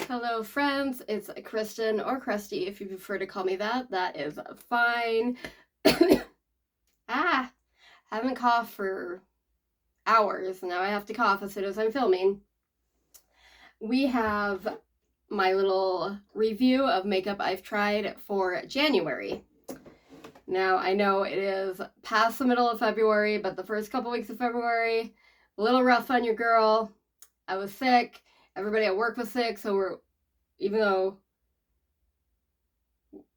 Hello friends, it's Kristen or Krusty if you prefer to call me that. That is fine. Haven't coughed for hours. Now I have to cough as soon as I'm filming. We have my little review of makeup I've tried for January. Now I know it is past the middle of February, but the first couple weeks of February, a little rough on your girl. I was sick. Everybody at work was sick, so even though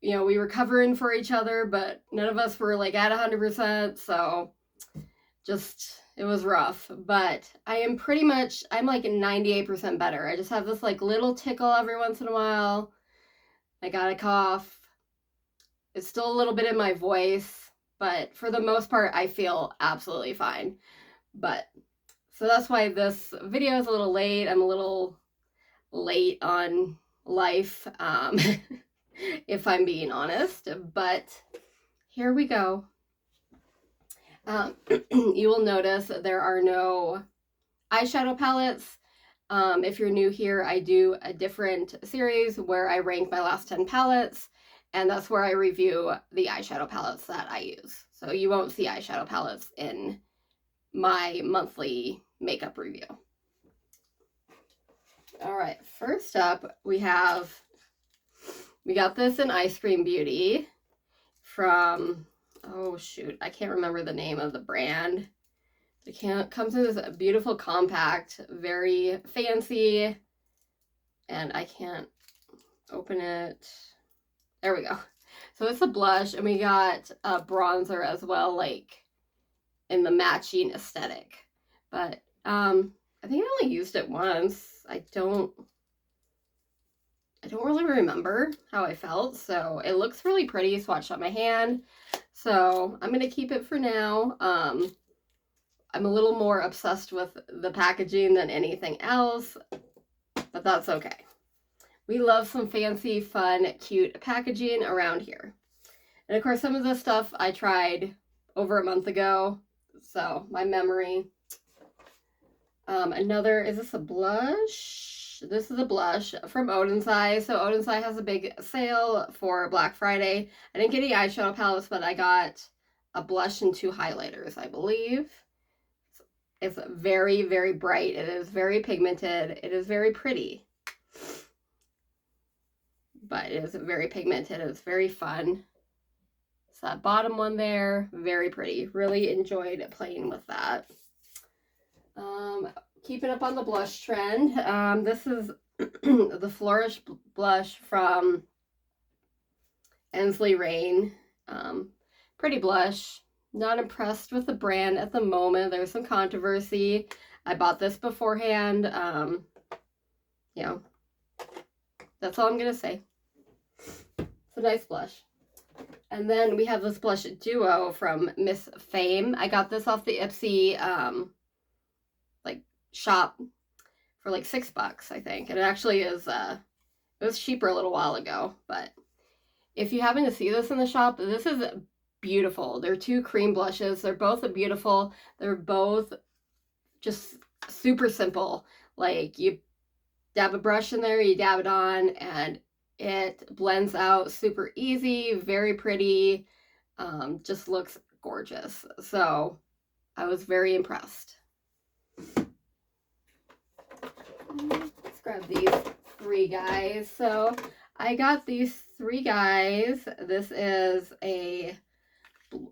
we were covering for each other, but none of us were like at 100%, so it was rough. But I'm like 98% better. I just have this like little tickle every once in a while. I got a cough. It's still a little bit in my voice, but for the most part, I feel absolutely fine. So that's why this video is a little late. I'm a little late on life. If I'm being honest, but here we go. You will notice there are no eyeshadow palettes. If you're new here, I do a different series where I rank my last 10 palettes, and that's where I review the eyeshadow palettes that I use. So you won't see eyeshadow palettes in my monthly makeup review. All right, first up, we got this in Ice Cream Beauty from, oh shoot, I can't remember the name of the brand. It comes in this beautiful compact, very fancy, and I can't open it. There we go. So it's a blush, and we got a bronzer as well, like in the matching aesthetic. But I think I only used it once. I don't really remember how I felt, so it looks really pretty swatched on my hand. So I'm gonna keep it for now. I'm a little more obsessed with the packaging than anything else, but that's okay. We love some fancy, fun, cute packaging around here. And of course, some of this stuff I tried over a month ago, so my memory. Is this a blush? This is a blush from Oden's Eye. So Oden's Eye has a big sale for Black Friday. I didn't get any eyeshadow palettes, but I got a blush and 2 highlighters, I believe. It's very, very bright. It is very pigmented. It is very pretty. But it is very pigmented. It's very fun. It's that bottom one there. Very pretty. Really enjoyed playing with that. Keeping up on the blush trend. This is the Flourish blush from Ensley Rain. Pretty blush. Not impressed with the brand at the moment. There's some controversy. I bought this beforehand. That's all I'm gonna say. It's a nice blush. And then we have this blush duo from Miss Fame. I got this off the Ipsy shop for like $6, I think. And it actually is it was cheaper a little while ago, but if you happen to see this in the shop, this is beautiful. They're 2 cream blushes. They're both beautiful. They're both just super simple. Like, you dab a brush in there, you dab it on, and it blends out super easy, very pretty, just looks gorgeous. So I was very impressed. Let's grab these 3 guys. So I got these 3 guys. This is a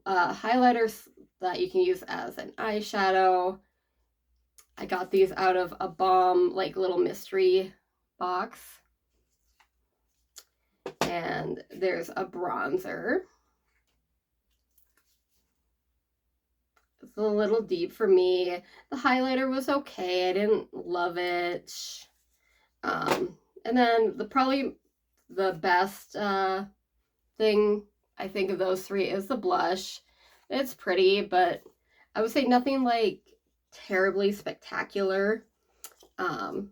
highlighter that you can use as an eyeshadow. I got these out of a Balm like little mystery box. And there's a bronzer. It's a little deep for me. The highlighter was okay. I didn't love it. And then probably the best thing I think of those 3 is the blush. It's pretty, but I would say nothing like terribly spectacular. Kind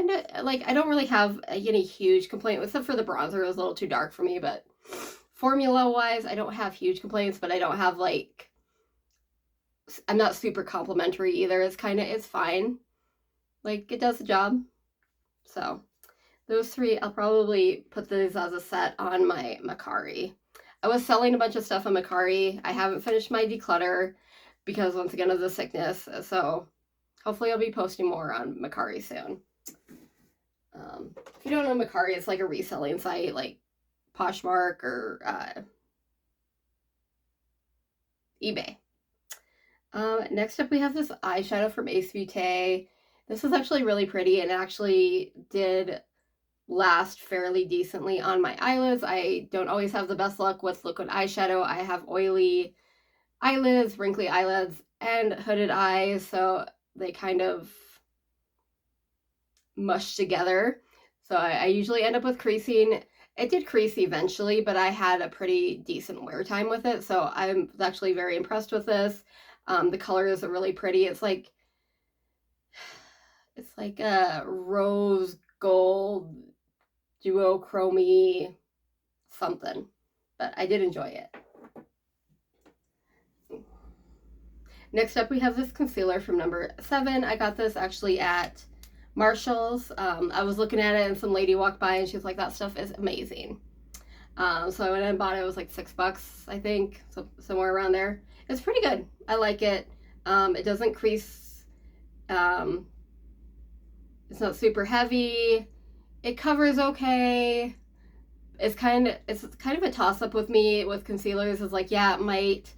of like, I don't really have any huge complaint, except for the bronzer. It was a little too dark for me, but formula wise, I don't have huge complaints, but I don't have like, I'm not super complimentary either. It's fine. Like, it does the job. So Those three, I'll probably put these as a set on my Mercari. I was selling a bunch of stuff on Mercari. I haven't finished my declutter because once again of the sickness. So hopefully I'll be posting more on Mercari soon. If you don't know Mercari, it's like a reselling site like Poshmark or eBay. Next up we have this eyeshadow from Ace Beauté. This is actually really pretty and actually did last fairly decently on my eyelids. I don't always have the best luck with liquid eyeshadow. I have oily eyelids, wrinkly eyelids, and hooded eyes, so they kind of mush together. So I usually end up with creasing. It did crease eventually, but I had a pretty decent wear time with it, so I'm actually very impressed with this. The colors are really pretty. It's like a rose gold duochrome something, but I did enjoy it. Next up we have this concealer from number 7. I got this actually at Marshall's. I was looking at it and some lady walked by and she was like, that stuff is amazing. So I went and bought it. It was like $6, I think, so somewhere around there. It's pretty good. I like it. It doesn't crease. It's not super heavy. It covers okay. It's kind of a toss-up with me with concealers. It's like, yeah, it might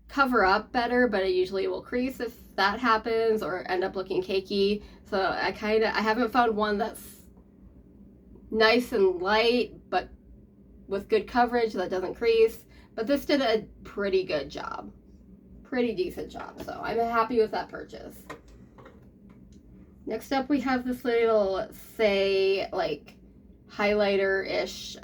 cover up better, but it usually will crease if that happens or end up looking cakey. So I haven't found one that's nice and light but with good coverage that doesn't crease. But this did a pretty good job. Pretty decent job. So I'm happy with that purchase. Next up we have this little like highlighter-ish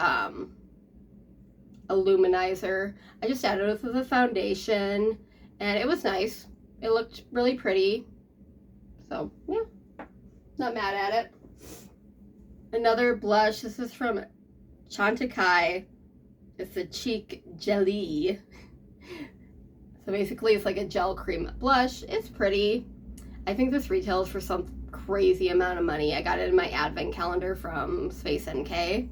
illuminizer. I just added it to the foundation and it was nice. It looked really pretty. So yeah, not mad at it. Another blush. This is from Chantecaille. It's a cheek jelly. So basically it's like a gel cream blush. It's pretty. I think this retails for some crazy amount of money. I got it in my advent calendar from Space NK.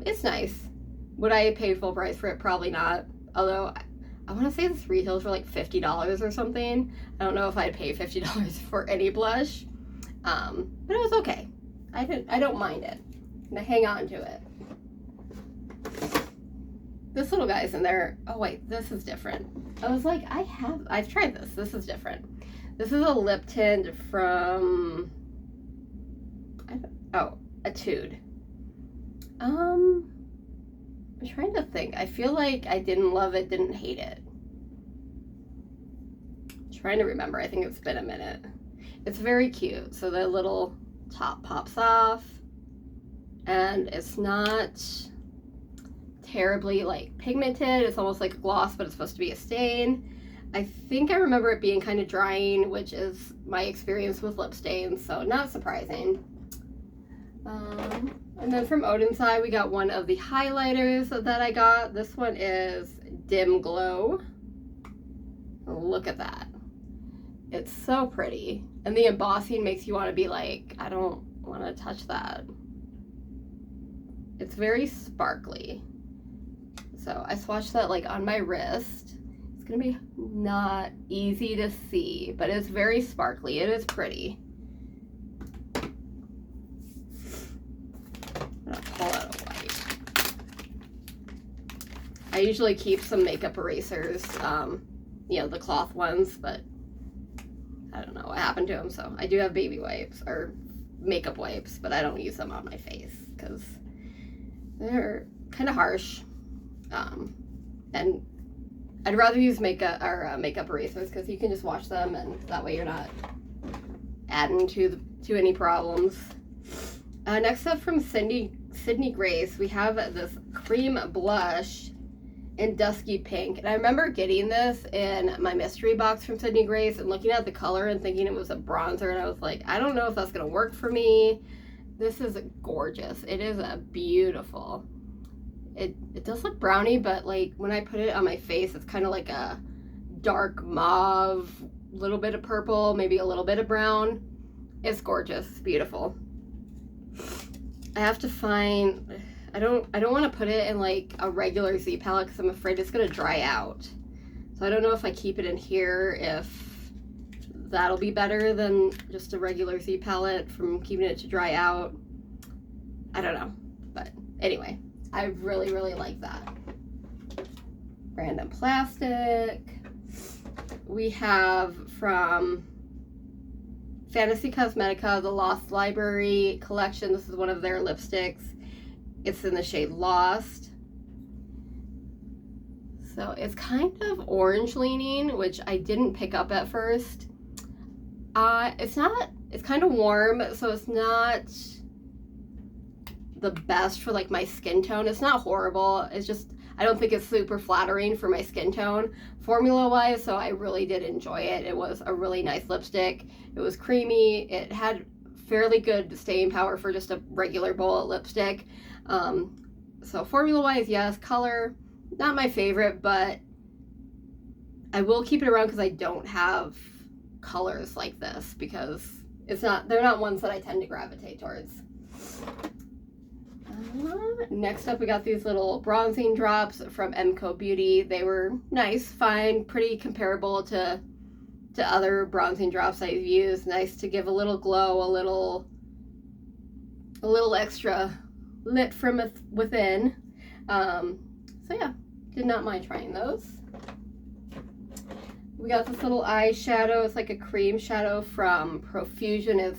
It's nice. Would I pay full price for it? Probably not. Although I want to say this retails for like $50 or something. I don't know if I'd pay $50 for any blush. But it was okay. I don't mind it. I'm gonna hang on to it. This little guy's in there. Oh wait, this is different. I was like, I've tried this. This is different. This is a lip tint from Etude. I'm trying to think. I feel like I didn't love it, didn't hate it. I'm trying to remember. I think it's been a minute. It's very cute. So the little top pops off and it's not terribly like pigmented. It's almost like a gloss, but it's supposed to be a stain. I think I remember it being kind of drying, which is my experience with lip stains, so not surprising. And then from Odenside, we got one of the highlighters that I got. This one is Dim Glow. Look at that. It's so pretty. And the embossing makes you want to be like, I don't want to touch that. It's very sparkly. So I swatched that like on my wrist. It's gonna be not easy to see, but it's very sparkly. It is pretty. I'm gonna pull out a white. I usually keep some makeup erasers, you know, the cloth ones, but I don't know what happened to them. So I do have baby wipes or makeup wipes, but I don't use them on my face because they're kind of harsh. And I'd rather use makeup erasers because you can just wash them and that way you're not adding to any problems. Next up from Sydney Grace, we have this cream blush in Dusky Pink. And I remember getting this in my mystery box from Sydney Grace and looking at the color and thinking it was a bronzer. And I was like, I don't know if that's going to work for me. This is gorgeous. It is beautiful. It does look browny, but like when I put it on my face, it's kind of like a dark mauve, little bit of purple, maybe a little bit of brown. It's gorgeous. It's beautiful. I have to find, I don't want to put it in like a regular Z palette because I'm afraid it's going to dry out. So I don't know if I keep it in here, if that'll be better than just a regular Z palette from keeping it to dry out. I don't know. But anyway, I really, really like that. Random Plastic. We have from Fantasy Cosmetica, the Lost Library collection. This is one of their lipsticks. It's in the shade Lost. So it's kind of orange leaning, which I didn't pick up at first. It's kind of warm, so it's not the best for like my skin tone. It's not horrible. It's just, I don't think it's super flattering for my skin tone formula wise, so I really did enjoy it. It was a really nice lipstick. It was creamy. It had fairly good staying power for just a regular bullet lipstick. So formula wise, yes. Color, not my favorite, but I will keep it around because I don't have colors like this, because they're not ones that I tend to gravitate towards. Next up, we got these little bronzing drops from MCO Beauty. They were nice, fine, pretty comparable to other bronzing drops I've used. Nice to give a little glow, a little extra lit from within. So yeah, did not mind trying those. We got this little eyeshadow. It's like a cream shadow from Profusion. It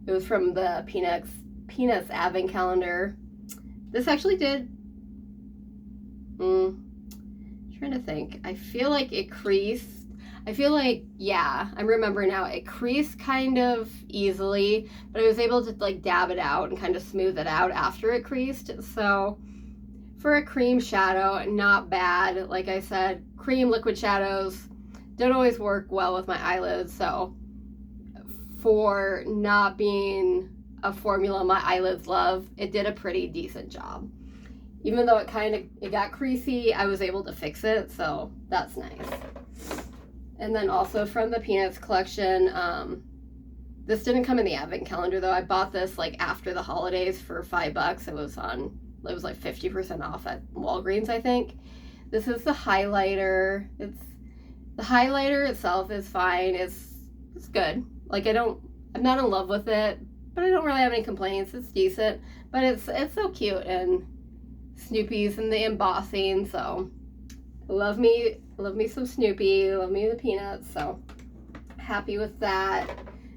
was from the Peanuts Advent Calendar. This actually did, trying to think. I feel like it creased. Yeah, I remember now. It creased kind of easily, but I was able to like dab it out and kind of smooth it out after it creased. So for a cream shadow, not bad. Like I said, cream liquid shadows don't always work well with my eyelids. So for not being a formula my eyelids love, it did a pretty decent job. Even though it got creasy, I was able to fix it, so that's nice. And then also from the Peanuts collection, this didn't come in the Advent Calendar though. I bought this like after the holidays for $5. It was like 50% off at Walgreens, I think. This is the highlighter. The highlighter itself is fine. It's good. Like I'm not in love with it, but I don't really have any complaints. It's decent, but it's so cute, and Snoopy's and the embossing, so love me some Snoopy, love me the Peanuts, so happy with that.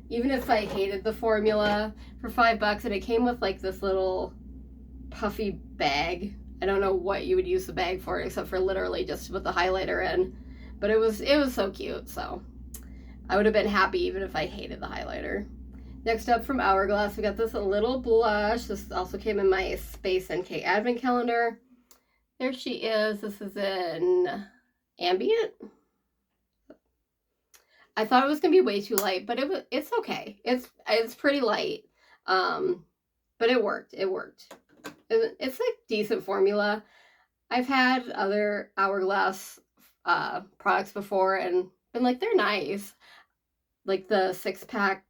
Even if I hated the formula, for $5, and it came with like this little puffy bag. I don't know what you would use the bag for except for literally just to put the highlighter in, but it was so cute, so I would have been happy even if I hated the highlighter. Next up from Hourglass, we got this little blush. This also came in my Space NK Advent Calendar. There she is. This is in Ambient. I thought it was going to be way too light, but it's okay. It's pretty light, but it worked. It's like decent formula. I've had other Hourglass products before and been like, they're nice. Like the 6-pack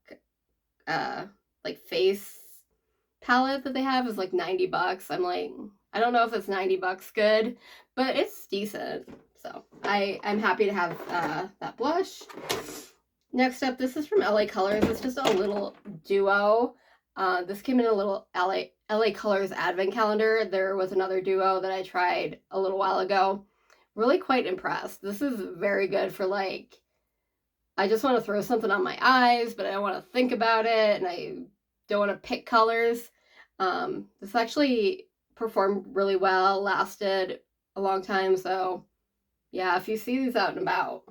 like face palette that they have is like $90. I'm like, I don't know if it's $90 good, but it's decent. So I'm happy to have that blush. Next up, this is from LA Colors. It's just a little duo. This came in a little LA Colors Advent Calendar. There was another duo that I tried a little while ago. Really quite impressed. This is very good for like, I just want to throw something on my eyes, but I don't want to think about it, and I don't want to pick colors. This actually performed really well, lasted a long time, so yeah, if you see these out and about,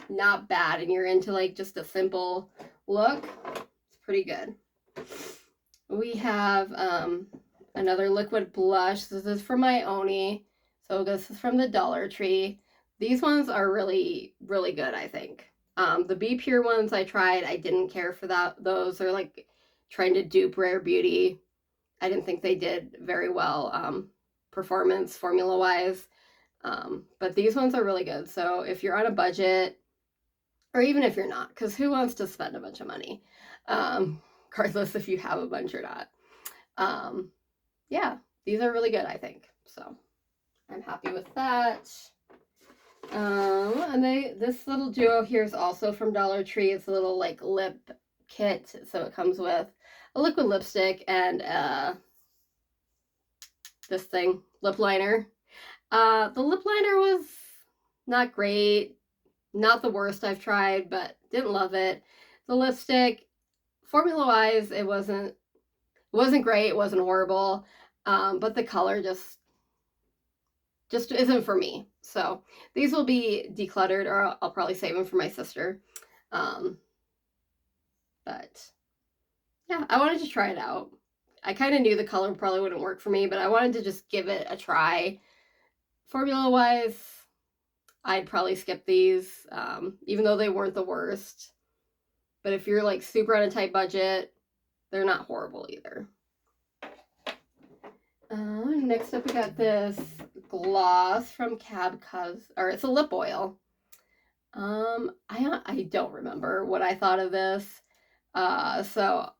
not bad, and you're into like just a simple look, it's pretty good. We have another liquid blush. This is from Ioni, so this is from the Dollar Tree. These ones are really, really good, I think. The Be Pure ones I tried, I didn't care for those. They're like trying to dupe Rare Beauty. I didn't think they did very well performance formula wise. But these ones are really good. So if you're on a budget, or even if you're not, because who wants to spend a bunch of money? Regardless if you have a bunch or not. Yeah, these are really good, I think. So I'm happy with that. And this little duo here is also from Dollar Tree. It's a little like lip kit. So it comes with a liquid lipstick and this thing, lip liner. The lip liner was not great. Not the worst I've tried, but didn't love it. The lipstick, formula-wise, it wasn't great. It wasn't horrible. But the color just isn't for me. So these will be decluttered, or I'll probably save them for my sister. But yeah, I wanted to try it out. I kind of knew the color probably wouldn't work for me, but I wanted to just give it a try. Formula-wise, I'd probably skip these, even though they weren't the worst. But if you're like super on a tight budget, they're not horrible either. Next up, we got this gloss from Cab Cos, or it's a lip oil. I don't remember what I thought of this. So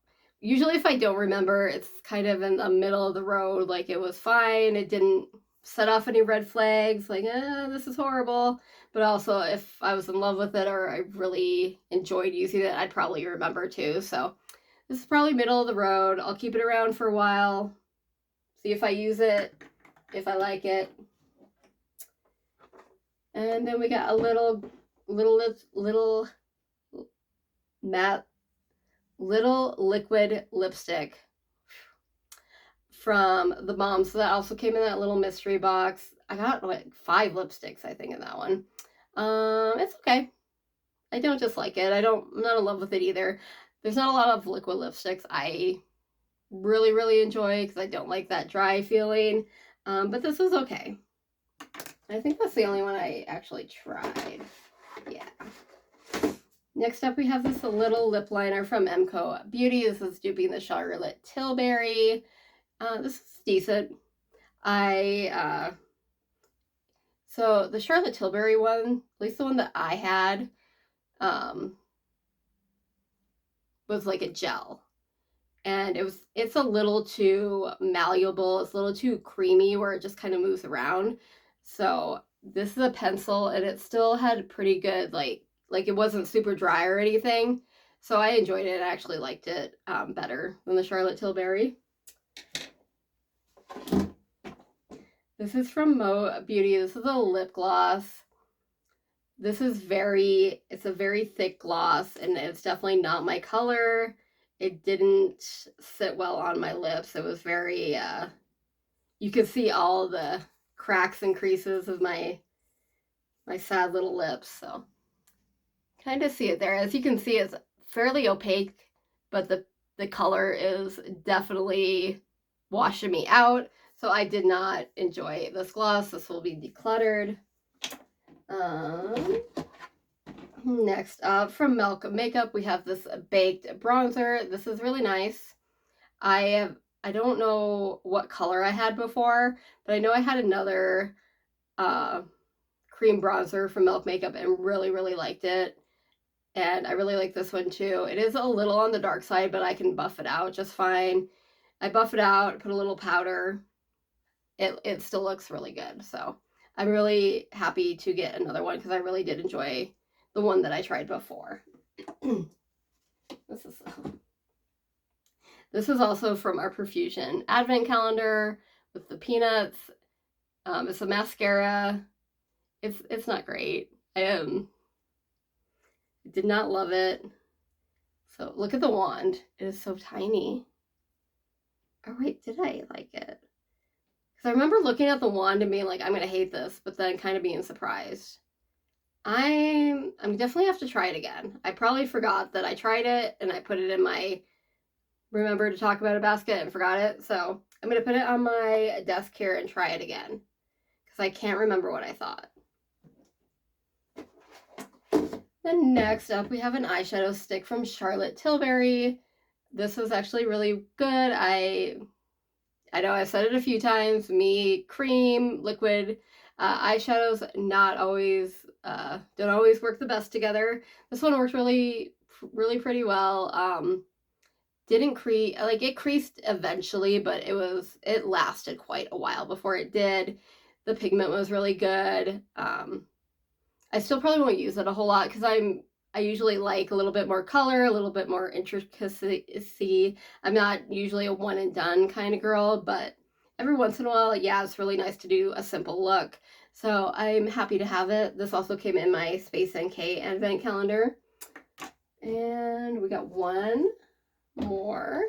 usually if I don't remember, it's kind of in the middle of the road. Like, it was fine. It didn't set off any red flags. Like, this is horrible. But also, if I was in love with it or I really enjoyed using it, I'd probably remember too. So this is probably middle of the road. I'll keep it around for a while. See if I use it, if I like it. And then we got a little matte, little liquid lipstick from the Mom. So that also came in that little mystery box. I got like 5 lipsticks, I think, in that one. It's okay. I don't dislike it. I'm not in love with it either. There's not a lot of liquid lipsticks I really, really enjoy because I don't like that dry feeling. But this is okay. I think that's the only one I actually tried. Yeah. Next up, we have this little lip liner from Emco Beauty. This is duping the Charlotte Tilbury. This is decent. So the Charlotte Tilbury one, at least the one that I had, was like a gel. And it's a little too malleable. It's a little too creamy where it just kind of moves around. So this is a pencil, and it still had pretty good, like it wasn't super dry or anything. So I enjoyed it. I actually liked it better than the Charlotte Tilbury. This is from Mo Beauty. This is a lip gloss. This is it's a very thick gloss, and it's definitely not my color. It didn't sit well on my lips. It was very, you could see all the cracks and creases of my sad little lips. So kind of see it there. As you can see, it's fairly opaque, but the color is definitely washing me out. So I did not enjoy this gloss. This will be decluttered. Next up, from Milk Makeup, we have this baked bronzer. This is really nice. I don't know what color I had before, but I know I had another cream bronzer from Milk Makeup and really, really liked it. And I really like this one too. It is a little on the dark side, but I can buff it out just fine. I buff it out, put a little powder. It still looks really good. So I'm really happy to get another one because I really did enjoy the one that I tried before. This is also from our Profusion Advent Calendar with the peanuts. It's a mascara. It's not great. I did not love it. So look at the wand. It is so tiny. Oh wait, did I like it? Because I remember looking at the wand and being like, I'm gonna hate this, but then kind of being surprised. I'm definitely have to try it again. I probably forgot that I tried it and I put it in my remember to talk about a basket and forgot it. So I'm gonna put it on my desk here and try it again because I can't remember what I thought. Then next up, we have an eyeshadow stick from Charlotte Tilbury. This was actually really good. I know I've said it a few times. Me, cream, liquid eyeshadows not always don't always work the best together. This one worked really, really pretty well. didn't crease, like it creased eventually, but it lasted quite a while before it did. The pigment was really good. I still probably won't use it a whole lot because I usually like a little bit more color, a little bit more intricacy. I'm not usually a one and done kind of girl, but every once in a while, yeah, it's really nice to do a simple look. So I'm happy to have it. This also came in my Space NK advent calendar. And we got one more.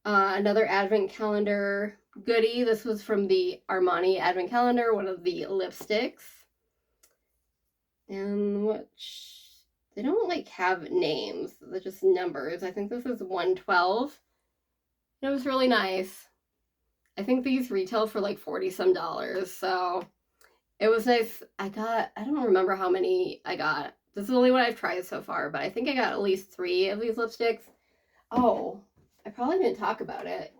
Another advent calendar goodie. This was from the Armani advent calendar, one of the lipsticks. And which they don't like have names, they're just numbers. I think this is 112. It was really nice. I think these retail for like 40 some dollars, so it was nice. I don't remember how many I got. This is only what I've tried so far, but I think I got at least 3 of these lipsticks. Oh, I probably didn't talk about it.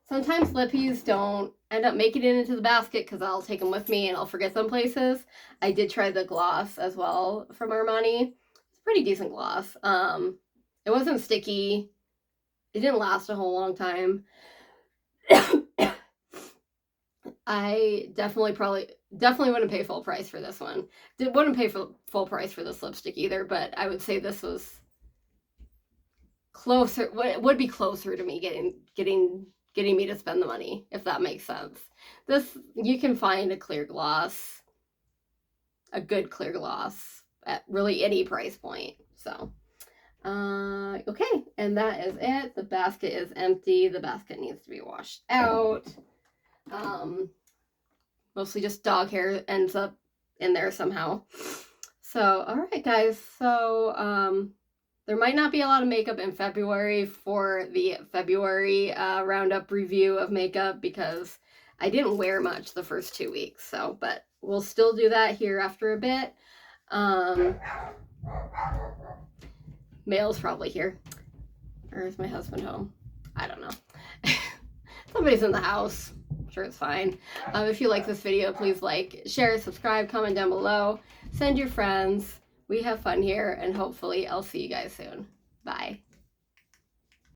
Sometimes lippies don't end up making it into the basket because I'll take them with me and I'll forget them places. I did try the gloss as well from Armani. It's a pretty decent gloss. It wasn't sticky. It didn't last a whole long time. I definitely wouldn't pay full price for this one. Wouldn't pay full price for this lipstick either, but I would say this was closer, would be closer to me getting me to spend the money, if that makes sense. This, you can find a clear gloss, a good clear gloss at really any price point. So, okay, and that is it. The basket is empty. The basket needs to be washed out. Mostly just dog hair ends up in there somehow. So, all right, guys. So, there might not be a lot of makeup in February for the February roundup review of makeup because I didn't wear much the first 2 weeks. So, but we'll still do that here after a bit. Mail's probably here. Or is my husband home? I don't know. Somebody's in the house. I'm sure it's fine. If you like this video, please like, share, subscribe, comment down below. Send your friends. We have fun here, and hopefully I'll see you guys soon. Bye.